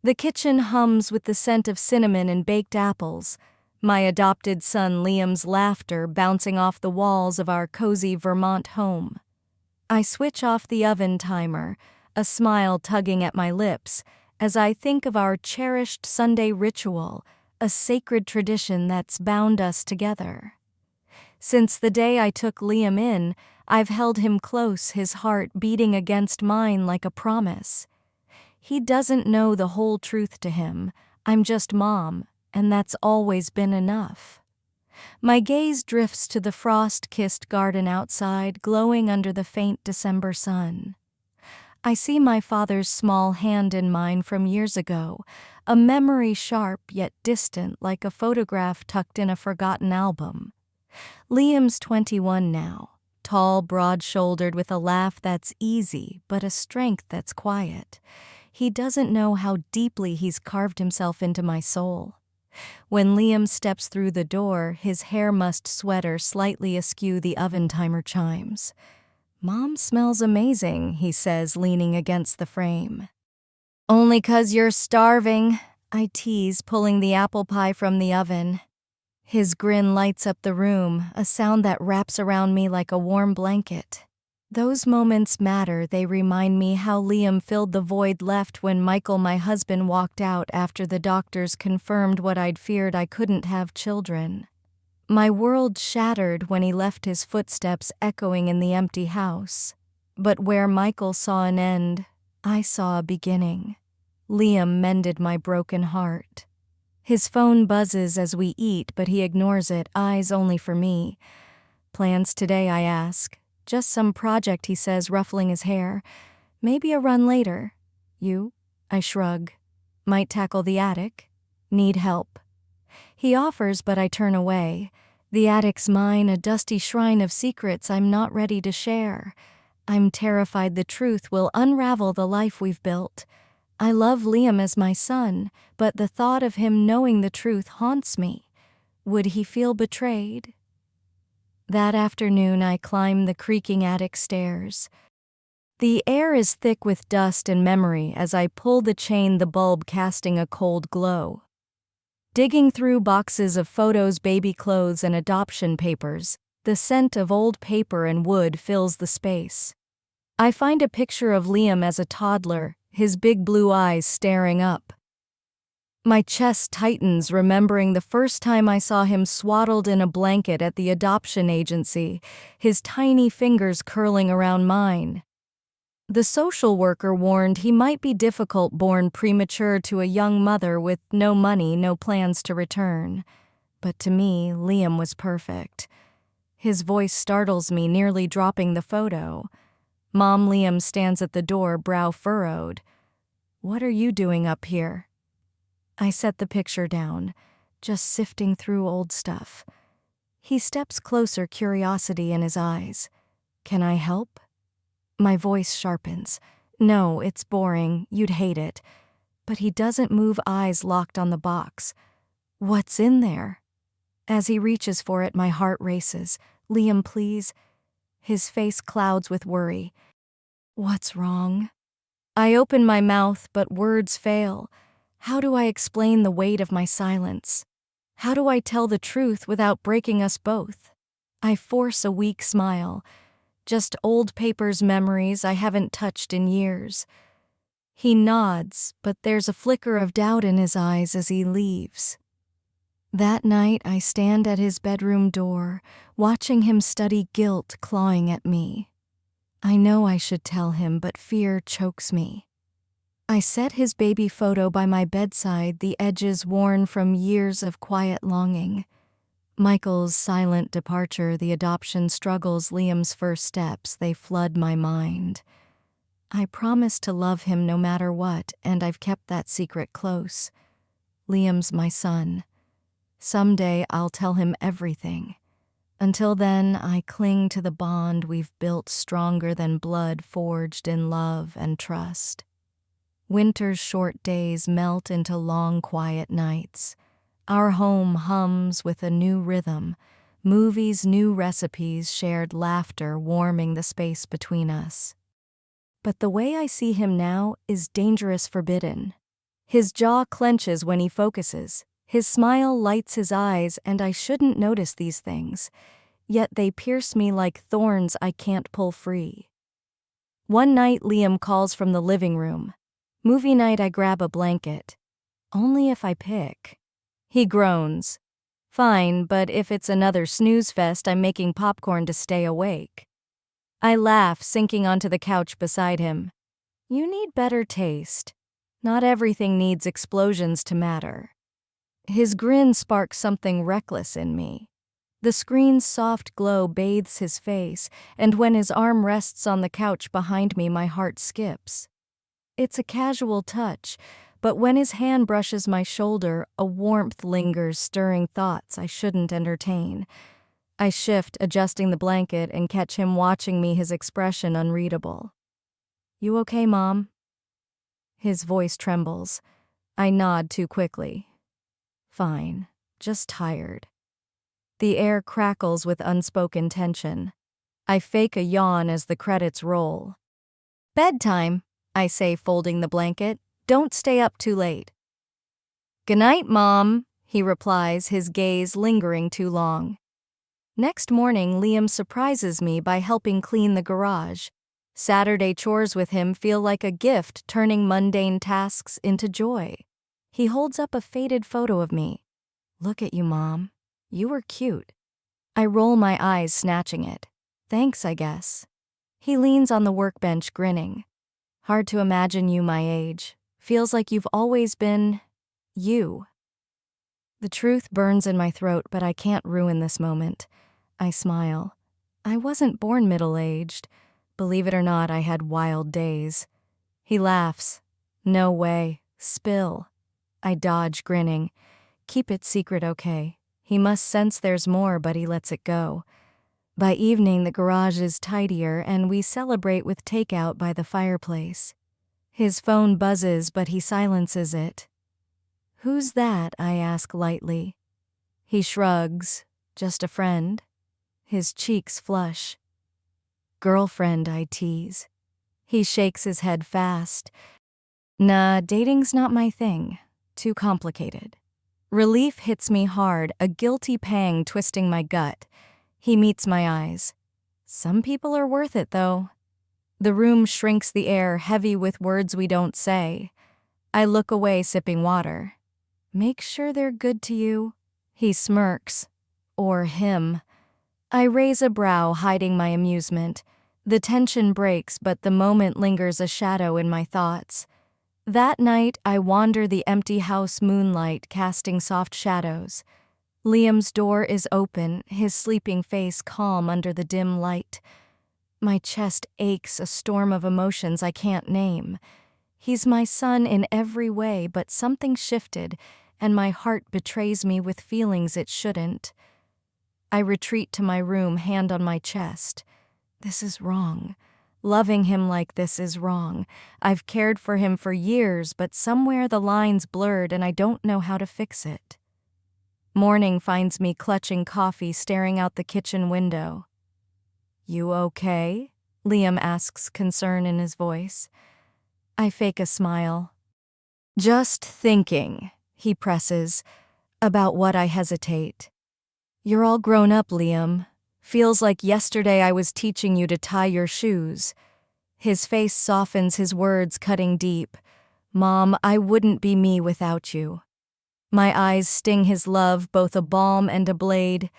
The kitchen hums with the scent of cinnamon and baked apples, my adopted son Liam's laughter bouncing off the walls of our cozy Vermont home. I switch off the oven timer, a smile tugging at my lips, as I think of our cherished Sunday ritual, a sacred tradition that's bound us together. Since the day I took Liam in, I've held him close, his heart beating against mine like a promise. He doesn't know the whole truth to him. I'm just mom, and that's always been enough. My gaze drifts to the frost-kissed garden outside, glowing under the faint December sun. I see my father's small hand in mine from years ago, a memory sharp yet distant like a photograph tucked in a forgotten album. Liam's 21 now, tall, broad-shouldered with a laugh that's easy but a strength that's quiet. He doesn't know how deeply he's carved himself into my soul. When Liam steps through the door, his hair-mussed sweater slightly askew the oven timer chimes. "Mom smells amazing," he says, leaning against the frame. "Only 'cause you're starving," I tease, pulling the apple pie from the oven. His grin lights up the room, a sound that wraps around me like a warm blanket. Those moments matter. They remind me how Liam filled the void left when Michael, my husband, walked out after the doctors confirmed what I'd feared: I couldn't have children. My world shattered when he left, his footsteps echoing in the empty house. But where Michael saw an end, I saw a beginning. Liam mended my broken heart. His phone buzzes as we eat, but he ignores it, eyes only for me. "Plans today?" I ask. "Just some project," he says, ruffling his hair. "Maybe a run later." "You?" I shrug. "Might tackle the attic. Need help." He offers, but I turn away. The attic's mine, a dusty shrine of secrets I'm not ready to share. I'm terrified the truth will unravel the life we've built. I love Liam as my son, but the thought of him knowing the truth haunts me. Would he feel betrayed? That afternoon, I climb the creaking attic stairs. The air is thick with dust and memory as I pull the chain, the bulb casting a cold glow. Digging through boxes of photos, baby clothes, and adoption papers, the scent of old paper and wood fills the space. I find a picture of Liam as a toddler, his big blue eyes staring up. My chest tightens, remembering the first time I saw him swaddled in a blanket at the adoption agency, his tiny fingers curling around mine. The social worker warned he might be difficult, born premature to a young mother with no money, no plans to return. But to me, Liam was perfect. His voice startles me, nearly dropping the photo. Mom, Liam stands at the door, brow furrowed. "What are you doing up here?" I set the picture down, just sifting through old stuff. He steps closer, curiosity in his eyes. "Can I help?" My voice sharpens. "No, it's boring. You'd hate it." But he doesn't move, eyes locked on the box. "What's in there?" As he reaches for it, my heart races. "Liam, please." His face clouds with worry. "What's wrong?" I open my mouth, but words fail. How do I explain the weight of my silence? How do I tell the truth without breaking us both? I force a weak smile. "Just old papers, memories I haven't touched in years." He nods, but there's a flicker of doubt in his eyes as he leaves. That night, I stand at his bedroom door, watching him study, guilt clawing at me. I know I should tell him, but fear chokes me. I set his baby photo by my bedside, the edges worn from years of quiet longing. Michael's silent departure, the adoption struggles, Liam's first steps, they flood my mind. I promised to love him no matter what, and I've kept that secret close. Liam's my son. Someday I'll tell him everything. Until then, I cling to the bond we've built, stronger than blood forged in love and trust. Winter's short days melt into long, quiet nights. Our home hums with a new rhythm, movies, new recipes, shared laughter warming the space between us. But the way I see him now is dangerous, forbidden. His jaw clenches when he focuses. His smile lights his eyes, and I shouldn't notice these things, yet they pierce me like thorns I can't pull free. One night, Liam calls from the living room. Movie night, I grab a blanket. Only if I pick. He groans. Fine, but if it's another snooze fest, I'm making popcorn to stay awake. I laugh, sinking onto the couch beside him. You need better taste. Not everything needs explosions to matter. His grin sparks something reckless in me. The screen's soft glow bathes his face, and when his arm rests on the couch behind me, my heart skips. It's a casual touch, but when his hand brushes my shoulder, a warmth lingers, stirring thoughts I shouldn't entertain. I shift, adjusting the blanket, and catch him watching me, his expression unreadable. You okay, Mom? His voice trembles. I nod too quickly. Fine, just tired. The air crackles with unspoken tension. I fake a yawn as the credits roll. Bedtime, I say, folding the blanket. Don't stay up too late. Good night, Mom, he replies, his gaze lingering too long. Next morning, Liam surprises me by helping clean the garage. Saturday chores with him feel like a gift, turning mundane tasks into joy. He holds up a faded photo of me. Look at you, Mom. You were cute. I roll my eyes, snatching it. Thanks, I guess. He leans on the workbench, grinning. Hard to imagine you my age. Feels like you've always been you. The truth burns in my throat, but I can't ruin this moment. I smile. I wasn't born middle-aged. Believe it or not, I had wild days. He laughs. No way. Spill. I dodge, grinning. Keep it secret, okay? He must sense there's more, but he lets it go. By evening, the garage is tidier, and we celebrate with takeout by the fireplace. His phone buzzes, but he silences it. Who's that? I ask lightly. He shrugs. Just a friend. His cheeks flush. Girlfriend, I tease. He shakes his head fast. Nah, dating's not my thing. Too complicated. Relief hits me hard, a guilty pang twisting my gut. He meets my eyes. Some people are worth it, though. The room shrinks, the air heavy with words we don't say. I look away, sipping water. Make sure they're good to you. He smirks. Or him. I raise a brow, hiding my amusement. The tension breaks, but the moment lingers a shadow in my thoughts. That night, I wander the empty house, moonlight casting soft shadows. Liam's door is open, his sleeping face calm under the dim light. My chest aches, a storm of emotions I can't name. He's my son in every way, but something shifted, and my heart betrays me with feelings it shouldn't. I retreat to my room, hand on my chest. This is wrong. Loving him like this is wrong. I've cared for him for years, but somewhere the line's blurred and I don't know how to fix it. Morning finds me clutching coffee, staring out the kitchen window. You okay? Liam asks, concern in his voice. I fake a smile. Just thinking, he presses, about what I hesitate. You're all grown up, Liam. Feels like yesterday I was teaching you to tie your shoes. His face softens, his words cutting deep. Mom, I wouldn't be me without you. My eyes sting his love, both a balm and a blade.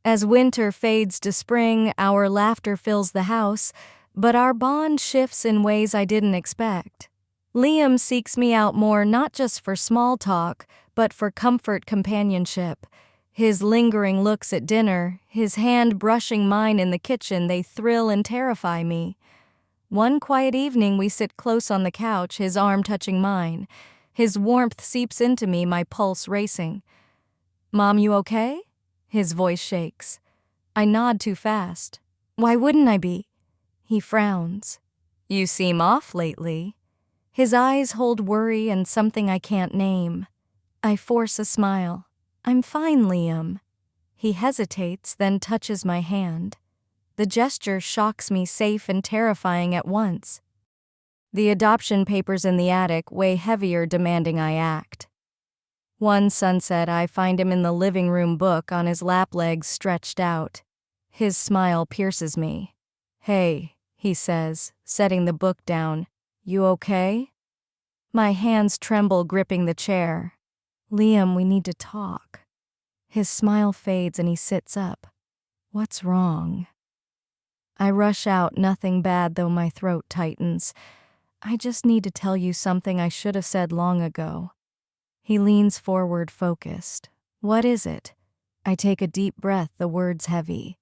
As winter fades to spring, our laughter fills the house, but our bond shifts in ways I didn't expect. Liam seeks me out more, not just for small talk, but for comfort, companionship. His lingering looks at dinner, his hand brushing mine in the kitchen, they thrill and terrify me. One quiet evening, we sit close on the couch, his arm touching mine. His warmth seeps into me, my pulse racing. Mom, you okay? His voice shakes. I nod too fast. Why wouldn't I be? He frowns. You seem off lately. His eyes hold worry and something I can't name. I force a smile. I'm fine, Liam. He hesitates, then touches my hand. The gesture shocks me, safe and terrifying at once. The adoption papers in the attic weigh heavier, demanding I act. One sunset, I find him in the living room, book on his lap, legs stretched out. His smile pierces me. "Hey," he says, setting the book down. "You okay?" My hands tremble, gripping the chair. "Liam, we need to talk." His smile fades and he sits up. "What's wrong?" I rush out, nothing bad, though my throat tightens. "I just need to tell you something I should have said long ago." He leans forward, focused. "What is it?" I take a deep breath, the words heavy.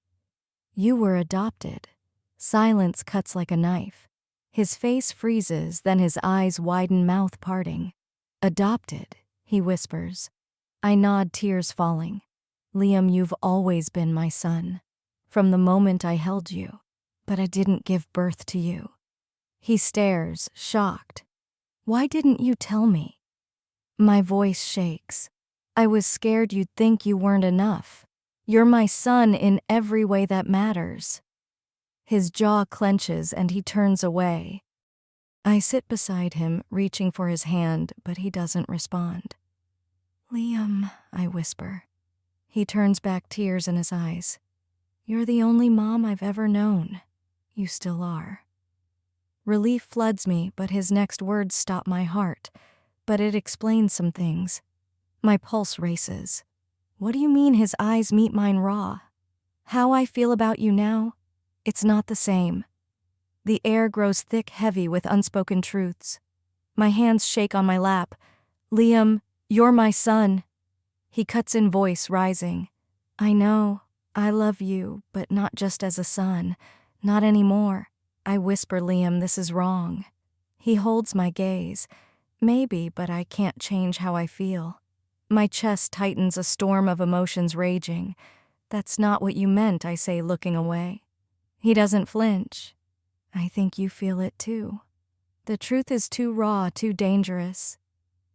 "You were adopted." Silence cuts like a knife. His face freezes, then his eyes widen, mouth parting. "Adopted," he whispers. I nod, tears falling. "Liam, you've always been my son. From the moment I held you. But I didn't give birth to you." He stares, shocked. "Why didn't you tell me?" My voice shakes. "I was scared you'd think you weren't enough. You're my son in every way that matters." His jaw clenches and he turns away. I sit beside him, reaching for his hand, but he doesn't respond. "Liam," I whisper. He turns back, tears in his eyes. "You're the only mom I've ever known. You still are." Relief floods me, but his next words stop my heart. But it explains some things. My pulse races. "What do you mean?" His eyes meet mine raw. "How I feel about you now? It's not the same." The air grows thick, heavy with unspoken truths. My hands shake on my lap. "Liam, you're my son." He cuts in, voice rising. "I know. I love you, but not just as a son. Not anymore." I whisper, "Liam, this is wrong." He holds my gaze. "Maybe, but I can't change how I feel." My chest tightens, a storm of emotions raging. "That's not what you meant," I say, looking away. He doesn't flinch. "I think you feel it too. The truth is too raw, too dangerous."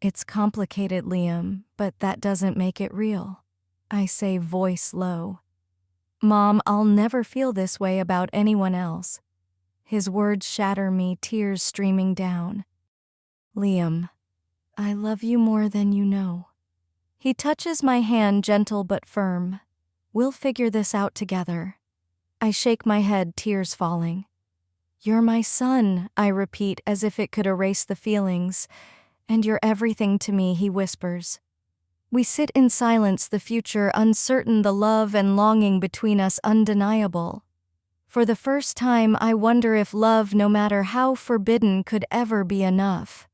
"It's complicated, Liam, but that doesn't make it real." I say, voice low. "Mom, I'll never feel this way about anyone else." His words shatter me, tears streaming down. "Liam, I love you more than you know." He touches my hand, gentle but firm. "We'll figure this out together." I shake my head, tears falling. "You're my son," I repeat, as if it could erase the feelings. "And you're everything to me," he whispers. We sit in silence, the future uncertain, the love and longing between us undeniable. For the first time, I wonder if love, no matter how forbidden, could ever be enough.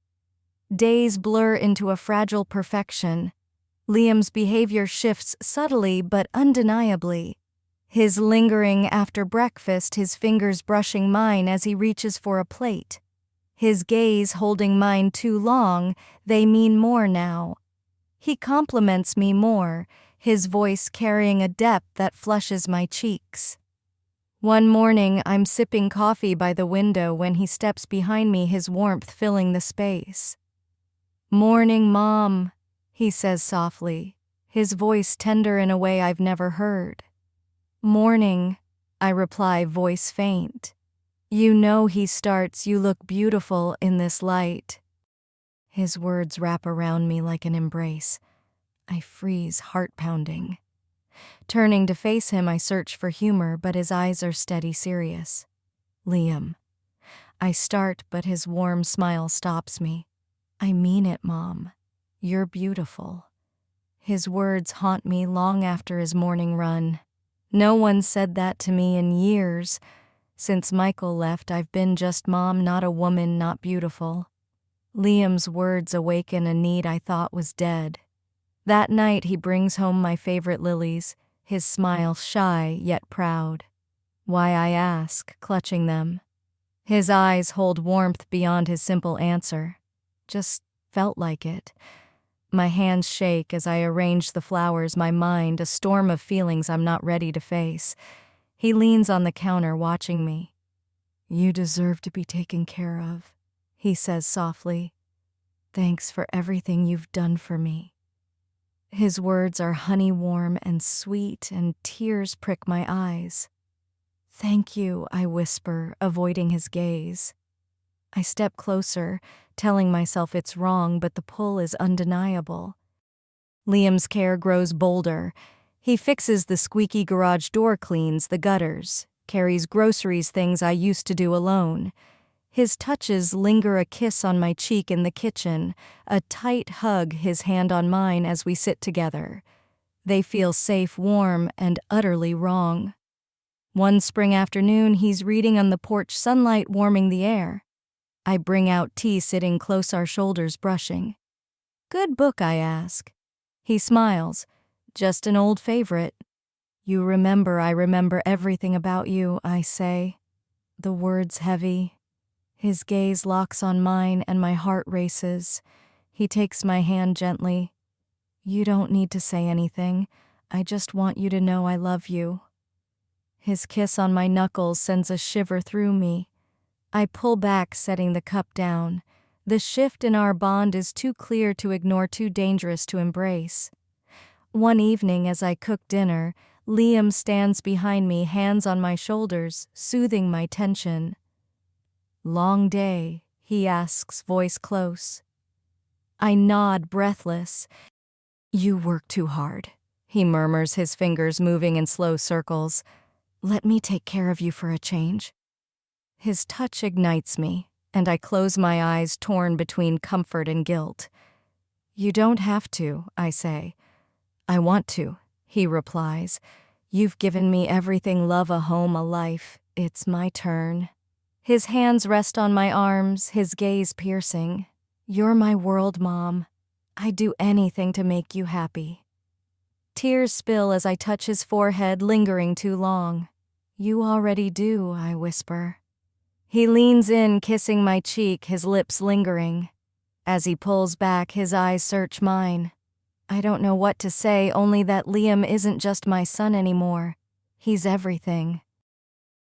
Days blur into a fragile perfection. Liam's behavior shifts subtly but undeniably. His lingering after breakfast, his fingers brushing mine as he reaches for a plate. His gaze holding mine too long, they mean more now. He compliments me more, his voice carrying a depth that flushes my cheeks. One morning, I'm sipping coffee by the window when he steps behind me, his warmth filling the space. "Morning, Mom," he says softly, his voice tender in a way I've never heard. "Morning," I reply, voice faint. "You know," he starts, "you look beautiful in this light." His words wrap around me like an embrace. I freeze, heart pounding. Turning to face him, I search for humor, but his eyes are steady, serious. "Liam." I start, but his warm smile stops me. "I mean it, Mom. You're beautiful." His words haunt me long after his morning run. No one said that to me in years. Since Michael left, I've been just Mom, not a woman, not beautiful. Liam's words awaken a need I thought was dead. That night he brings home my favorite lilies, his smile shy yet proud. "Why?" I ask, clutching them. His eyes hold warmth beyond his simple answer. "Just felt like it." My hands shake as I arrange the flowers, my mind a storm of feelings I'm not ready to face. He leans on the counter, watching me. "You deserve to be taken care of," he says softly. "Thanks for everything you've done for me." His words are honey warm and sweet, and tears prick my eyes. "Thank you," I whisper, avoiding his gaze. I step closer, telling myself it's wrong, but the pull is undeniable. Liam's care grows bolder. He fixes the squeaky garage door, cleans the gutters, carries groceries, things I used to do alone. His touches linger, a kiss on my cheek in the kitchen, a tight hug, his hand on mine as we sit together. They feel safe, warm, and utterly wrong. One spring afternoon, he's reading on the porch, sunlight warming the air. I bring out tea, sitting close, our shoulders brushing. "Good book?" I ask. He smiles. "Just an old favorite." "You remember." "I remember everything about you," I say, the words heavy. His gaze locks on mine and my heart races. He takes my hand gently. "You don't need to say anything. I just want you to know I love you." His kiss on my knuckles sends a shiver through me. I pull back, setting the cup down. The shift in our bond is too clear to ignore, too dangerous to embrace. One evening, as I cook dinner, Liam stands behind me, hands on my shoulders, soothing my tension. "Long day?" he asks, voice close. I nod, breathless. "You work too hard," he murmurs, his fingers moving in slow circles. "Let me take care of you for a change." His touch ignites me, and I close my eyes, torn between comfort and guilt. "You don't have to," I say. "I want to," he replies. "You've given me everything: love, a home, a life. It's my turn." His hands rest on my arms, his gaze piercing. "You're my world, Mom. I'd do anything to make you happy." Tears spill as I touch his forehead, lingering too long. "You already do," I whisper. He leans in, kissing my cheek, his lips lingering. As he pulls back, his eyes search mine. I don't know what to say, only that Liam isn't just my son anymore. He's everything.